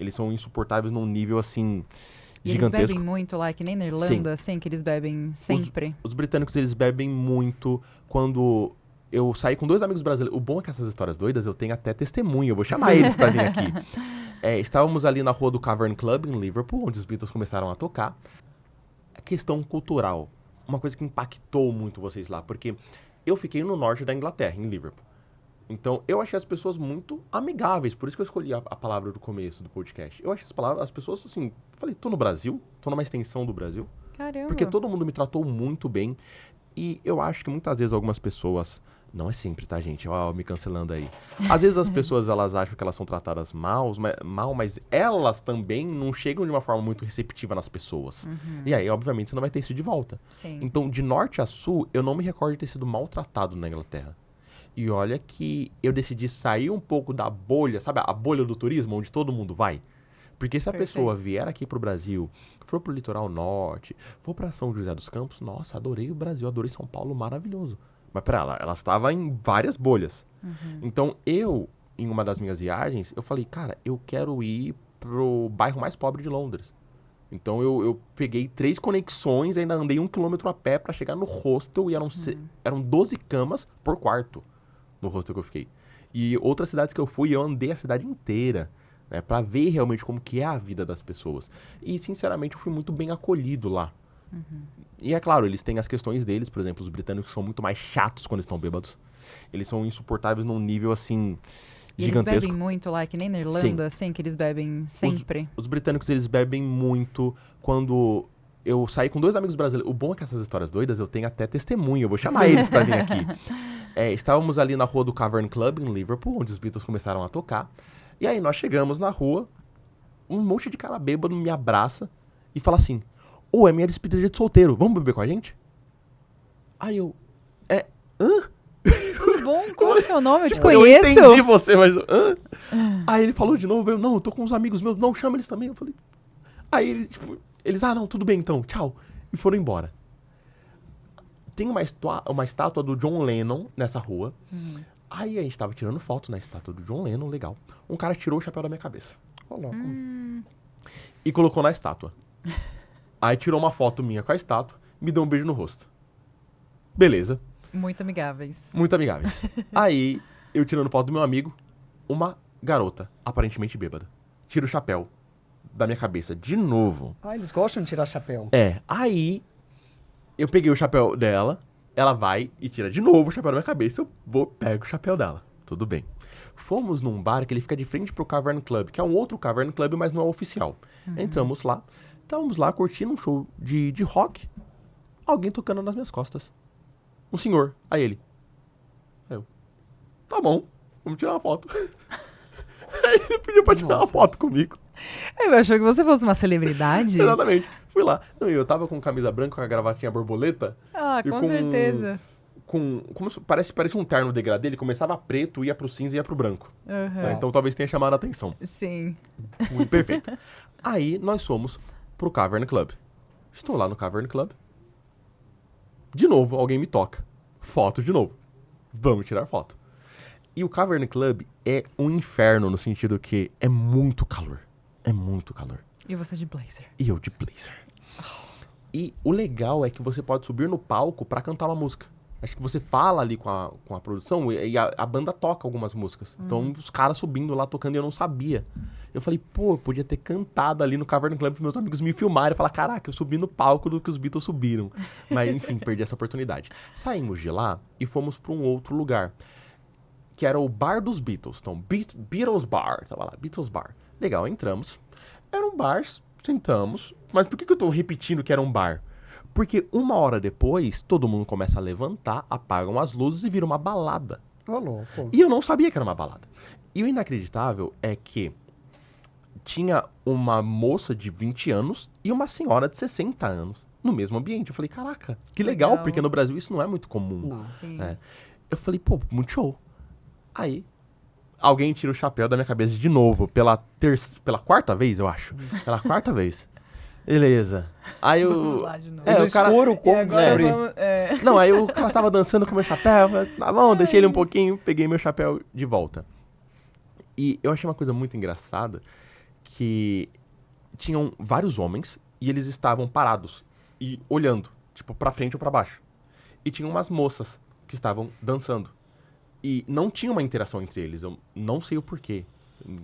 Eles são insuportáveis num nível, assim, E gigantesco. eles bebem muito lá, que nem na Irlanda, assim, que eles bebem sempre. Os britânicos, eles bebem muito. Quando eu saí com 2 amigos brasileiros... O bom é que essas histórias doidas, eu tenho até testemunha. Eu vou chamar eles pra vir aqui. Estávamos ali na rua do Cavern Club, em Liverpool, onde os Beatles começaram a tocar. A questão cultural. Uma coisa que impactou muito vocês lá. Porque eu fiquei no norte da Inglaterra, em Liverpool. Então, eu achei as pessoas muito amigáveis. Por isso que eu escolhi a palavra do começo do podcast. Eu achei as pessoas, assim... Falei, tô no Brasil? Tô numa extensão do Brasil? Caramba. Porque todo mundo me tratou muito bem. E eu acho que muitas vezes algumas pessoas... Não é sempre, tá, gente? Ó, me cancelando aí. Às vezes as pessoas, elas acham que elas são tratadas mal, mas elas também não chegam de uma forma muito receptiva nas pessoas. E aí, obviamente, você não vai ter isso de volta. Sim. Então, de norte a sul, eu não me recordo de ter sido maltratado na Inglaterra. E olha que eu decidi sair um pouco da bolha, sabe? A bolha do turismo, onde todo mundo vai. Porque se a pessoa vier aqui pro Brasil, for pro litoral norte, for pra São José dos Campos, nossa, adorei o Brasil, adorei São Paulo, maravilhoso. Mas pra ela estava em várias bolhas. Então eu, em uma das minhas viagens, eu falei, cara, eu quero ir pro bairro mais pobre de Londres. Então eu peguei 3 conexões, ainda andei 1 quilômetro a pé pra chegar no hostel e eram 12 camas por quarto no hostel que eu fiquei. E outras cidades que eu fui, eu andei a cidade inteira, né, pra ver realmente como que é a vida das pessoas. E, sinceramente, eu fui muito bem acolhido lá. E é claro, eles têm as questões deles, por exemplo, os britânicos são muito mais chatos quando estão bêbados. Eles são insuportáveis num nível, assim, E gigantesco. eles bebem muito lá, que nem na Irlanda, assim, que eles bebem sempre. Os britânicos, eles bebem muito. Quando eu saí com 2 amigos brasileiros... O bom é que essas histórias doidas, eu tenho até testemunha. Eu vou chamar eles pra vir aqui. Estávamos ali na rua do Cavern Club, em Liverpool, onde os Beatles começaram a tocar. E aí nós chegamos na rua, um monte de cara bêbado me abraça e fala assim, é minha despedida de solteiro, vamos beber com a gente? Aí eu, hã? Tudo bom? Qual é o seu nome? Eu te Eu conheço. entendi você, mas... Hã? Aí ele falou de novo, eu tô com uns amigos meus, não, chama eles também. Eu falei... Aí eles, não, tudo bem então, tchau. E foram embora. Tem uma estátua do John Lennon nessa rua. Aí a gente tava tirando foto na estátua do John Lennon, legal. Um cara tirou o chapéu da minha cabeça. E colocou na estátua. Aí tirou uma foto minha com a estátua, me deu um beijo no rosto. Beleza. Muito amigáveis. Muito amigáveis. Aí, eu tirando foto do meu amigo, uma garota, aparentemente bêbada, tira o chapéu da minha cabeça de novo. Eles gostam de tirar chapéu. Aí, eu peguei o chapéu dela, ela vai e tira de novo o chapéu da minha cabeça, pego o chapéu dela. Tudo bem. Fomos num bar que ele fica de frente pro Cavern Club, que é um outro Cavern Club, mas não é oficial. Entramos lá, estávamos lá curtindo um show de rock, alguém tocando nas minhas costas. Um senhor. Aí ele. Eu. Tá bom, vamos tirar uma foto. Aí ele pediu pra tirar uma foto comigo. Eu achou que você fosse uma celebridade. Exatamente. Fui lá. Não, eu tava com camisa branca, com a gravatinha borboleta. Ah, com certeza. Parece um terno degradê, ele começava preto, ia pro cinza e ia pro branco. Né? Então talvez tenha chamado a atenção. Sim. Muito perfeito. Aí nós fomos pro Cavern Club. Estou lá no Cavern Club. De novo, alguém me toca. Foto de novo. Vamos tirar foto. E o Cavern Club é um inferno no sentido que é muito calor. É muito calor. E você de blazer. E eu de blazer. E o legal é que você pode subir no palco pra cantar uma música. Acho que você fala ali com a produção e a banda toca algumas músicas. Então, os caras subindo lá, tocando, e eu não sabia. Eu falei, eu podia ter cantado ali no Cavern Club pros meus amigos me filmarem e falar, caraca, eu subi no palco do que os Beatles subiram. Mas, enfim, perdi essa oportunidade. Saímos de lá e fomos pra um outro lugar, que era o Bar dos Beatles. Então, Beatles Bar, tava lá, Beatles Bar. Legal, entramos. Era um bar, sentamos. Mas por que eu tô repetindo que era um bar? Porque 1 hora depois, todo mundo começa a levantar, apagam as luzes e vira uma balada. Louco. E eu não sabia que era uma balada. E o inacreditável é que tinha uma moça de 20 anos e uma senhora de 60 anos no mesmo ambiente. Eu falei, caraca, que legal, porque no Brasil isso não é muito comum. Não. Sim. Né? Eu falei, muito show. Aí, alguém tira o chapéu da minha cabeça de novo, pela 4ª vez, eu acho. Pela 4ª vez. Beleza. Aí Vamos lá de novo. No o cara... escuro, como Agora descobrir? vamos, Não, aí o cara tava dançando com meu chapéu, eu falei, tá bom, deixei ele um pouquinho, peguei meu chapéu de volta. E eu achei uma coisa muito engraçada, que tinham vários homens e eles estavam parados e olhando, tipo, pra frente ou pra baixo. E tinha umas moças que estavam dançando. E não tinha uma interação entre eles. Eu não sei o porquê.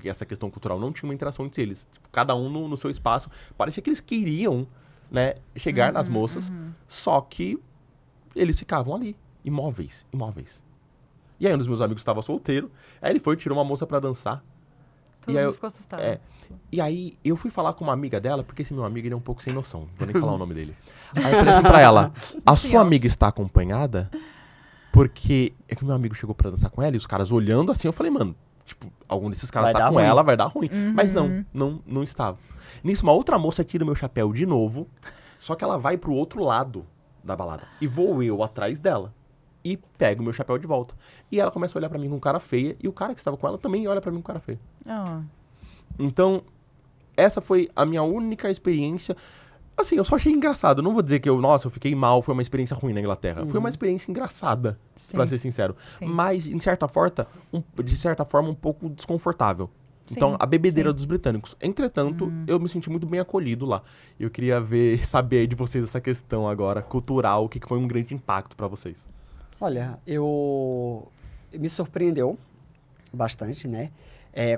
Essa questão cultural não tinha uma interação entre eles. Tipo, cada um no seu espaço. Parecia que eles queriam, né, chegar nas moças, só que eles ficavam ali, imóveis. E aí um dos meus amigos estava solteiro, aí ele foi e tirou uma moça pra dançar. Todo E aí mundo eu- ficou assustado. E aí eu fui falar com uma amiga dela, porque esse meu amigo ele é um pouco sem noção, não vou nem falar o nome dele. Aí eu falei assim pra ela, a sua amiga está acompanhada? Porque é que meu amigo chegou pra dançar com ela e os caras olhando assim, eu falei, mano, tipo, algum desses caras Vai tá dar com ruim. ela, vai dar ruim. Mas não estava. Nisso, uma outra moça tira o meu chapéu de novo, só que ela vai pro outro lado da balada. E vou eu atrás dela. E pego o meu chapéu de volta. E ela começa a olhar pra mim com cara feia, e o cara que estava com ela também olha pra mim com cara feia. Ah, Então, essa foi a minha única experiência. Assim, eu só achei engraçado. Não vou dizer que eu fiquei mal, foi uma experiência ruim na Inglaterra. Foi uma experiência engraçada, sim. pra ser sincero. Sim. Mas, de certa forma, um pouco desconfortável. Então, Sim, a bebedeira sim. dos britânicos. Entretanto, eu me senti muito bem acolhido lá. Eu queria saber aí de vocês essa questão agora, cultural, o que foi um grande impacto pra vocês. Olha, me surpreendeu bastante, né?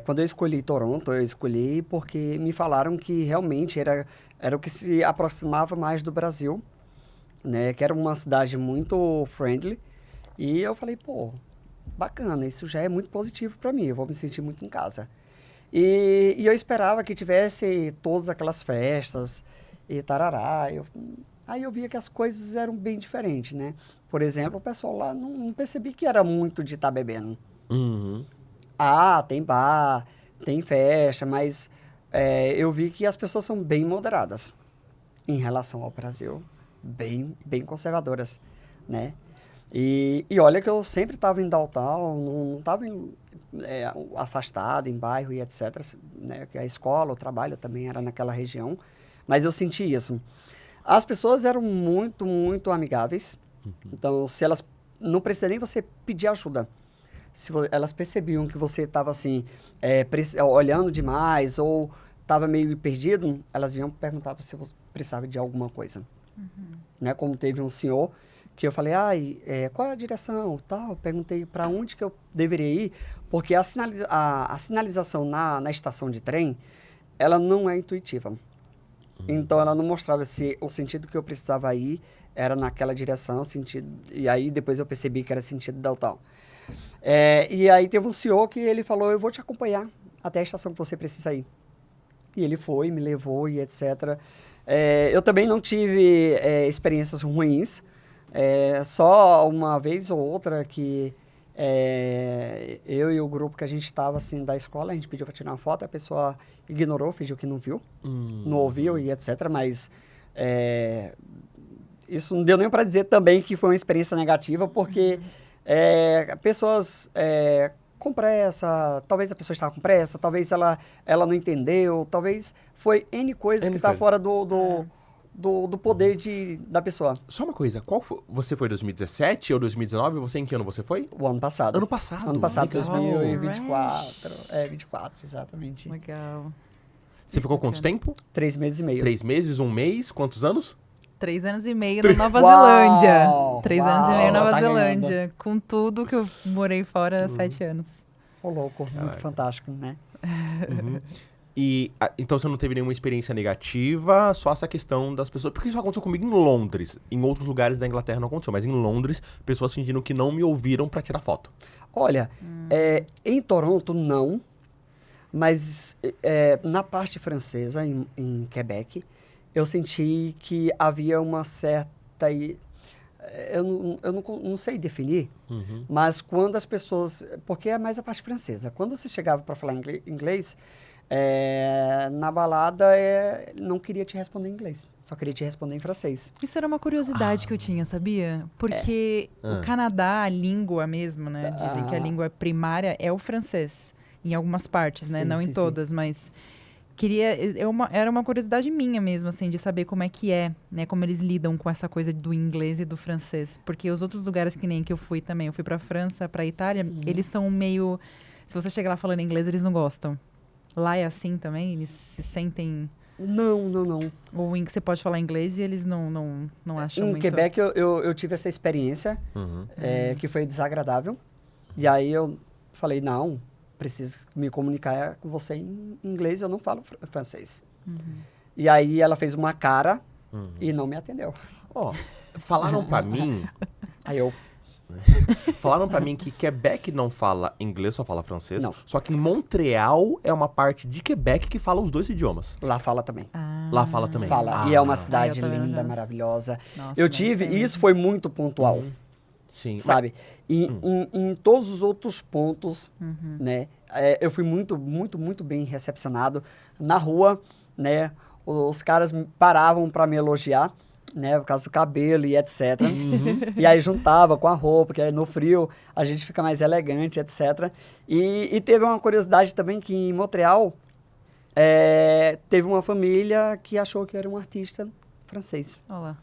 Quando eu escolhi Toronto, eu escolhi porque me falaram que realmente era o que se aproximava mais do Brasil, né? Que era uma cidade muito friendly. E eu falei, pô, bacana, isso já é muito positivo para mim, eu vou me sentir muito em casa. E eu esperava que tivesse todas aquelas festas e tarará. Aí eu via que as coisas eram bem diferentes, né? Por exemplo, o pessoal lá não percebi que era muito de estar bebendo. Uhum. Ah, tem bar, tem festa, mas eu vi que as pessoas são bem moderadas em relação ao Brasil, bem conservadoras, né? E olha que eu sempre estava em downtown, não estava afastado em bairro e etc, né? Que a escola, o trabalho também era naquela região, mas eu senti isso. As pessoas eram muito, muito amigáveis, então se elas não precisa nem você pedir ajuda. Se elas percebiam que você estava assim, olhando demais ou estava meio perdido, elas vinham perguntar se você precisava de alguma coisa. Né? Como teve um senhor que eu falei, qual é a direção? Tal. Eu perguntei para onde que eu deveria ir, porque a sinalização na estação de trem, ela não é intuitiva. Então, ela não mostrava se o sentido que eu precisava ir era naquela direção, e aí depois eu percebi que era sentido downtown. E aí teve um senhor que ele falou, eu vou te acompanhar até a estação que você precisa ir. E ele foi, me levou e etc. Eu também não tive experiências ruins, só uma vez ou outra que eu e o grupo que a gente estava assim, da escola, a gente pediu para tirar uma foto, a pessoa ignorou, fingiu que não viu, não ouviu e etc. Mas isso não deu nem para dizer também que foi uma experiência negativa, porque pessoas com pressa, talvez a pessoa estava com pressa, talvez ela não entendeu, talvez foi N coisas que está fora do poder da pessoa. Só uma coisa, você foi 2017 ou 2019? Você em que ano você foi? O ano passado. Ano passado? Ano passado, Legal. 2024. 24, exatamente. legal. Você ficou quanto tempo? 3 meses e meio. 3 meses, 1 mês? Quantos anos? 3 anos e meio na Nova Uau! Zelândia. 3 anos e meio na Uau, Nova tá Zelândia. Com tudo que eu morei fora 7 anos. Ô, louco, muito fantástico, né? E então você não teve nenhuma experiência negativa, só essa questão das pessoas. Porque isso aconteceu comigo em Londres. Em outros lugares da Inglaterra não aconteceu, mas em Londres, pessoas fingindo que não me ouviram pra tirar foto. Olha, em Toronto, não. Mas na parte francesa, em Quebec, eu senti que havia uma certa... Eu não sei definir, mas quando as pessoas... Porque é mais a parte francesa. Quando você chegava para falar inglês, na balada, não queria te responder em inglês. Só queria te responder em francês. Isso era uma curiosidade que eu tinha, sabia? Porque o Canadá, a língua mesmo, né? Dizem que a língua primária é o francês. Em algumas partes, né? Sim, Não sim, em todas, mas... Era uma curiosidade minha mesmo, assim, de saber como é que né? Como eles lidam com essa coisa do inglês e do francês. Porque os outros lugares que nem que eu fui também, eu fui pra França, pra Itália, eles são meio... Se você chega lá falando inglês, eles não gostam. Lá é assim também? Eles se sentem... Não. Ou você pode falar inglês e eles não acham Em muito... Quebec, eu tive essa experiência, que foi desagradável. E aí eu falei, não, preciso me comunicar com você em inglês, eu não falo francês. E aí ela fez uma cara e não me atendeu. Ó, falaram pra mim... Aí eu... Falaram pra mim que Quebec não fala inglês, só fala francês. Não. Só que em Montreal é uma parte de Quebec que fala os dois idiomas. Lá fala também. Lá fala também. Fala. Ah. E é uma cidade eu também linda, já- maravilhosa. Nossa, Eu deve tive, ser e isso foi muito pontual, Sim. sabe? E em todos os outros pontos, né? Eu fui muito bem recepcionado. Na rua, né? Os caras paravam para me elogiar, né? Por causa do cabelo e etc. E aí juntava com a roupa, porque aí no frio a gente fica mais elegante, etc. E teve uma curiosidade também que em Montreal teve uma família que achou que era um artista francês. Olha lá.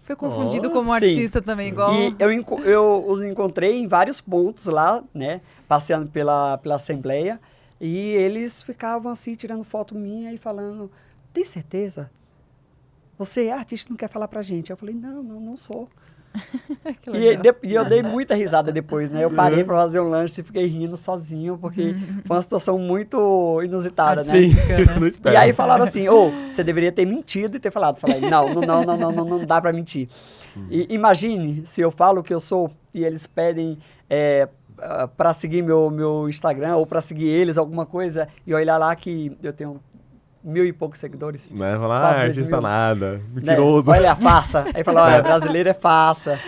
Foi confundido Oh, como sim. artista também, igual... E eu os encontrei em vários pontos lá, né? Passeando pela Assembleia. E eles ficavam assim, tirando foto minha e falando, tem certeza? Você é artista e não quer falar pra gente? Eu falei, não sou. Que E, legal. e eu dei muita risada depois, né? Eu parei pra fazer um lanche e fiquei rindo sozinho, porque foi uma situação muito inusitada, né? Sim, não E espero. aí falaram assim, você deveria ter mentido e ter falado. Falei, não dá pra mentir. E imagine se eu falo que eu sou e eles pedem pra seguir meu Instagram ou pra seguir eles, alguma coisa, e olhar lá que eu tenho 1.000 e poucos seguidores. Não é falar, Quase 2 artista mil. nada, Né? mentiroso. Olha a farsa. Aí falou, olha, brasileiro é farsa.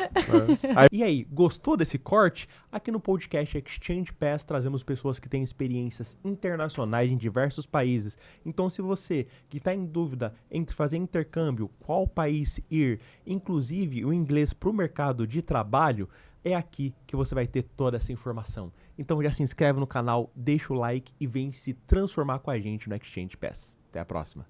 E aí, gostou desse corte? Aqui no podcast Exchange Pass trazemos pessoas que têm experiências internacionais em diversos países. Então, se você que está em dúvida entre fazer intercâmbio, qual país ir, inclusive o inglês para o mercado de trabalho, é aqui que você vai ter toda essa informação. Então já se inscreve no canal, deixa o like e vem se transformar com a gente no Exchange Pass. Até a próxima.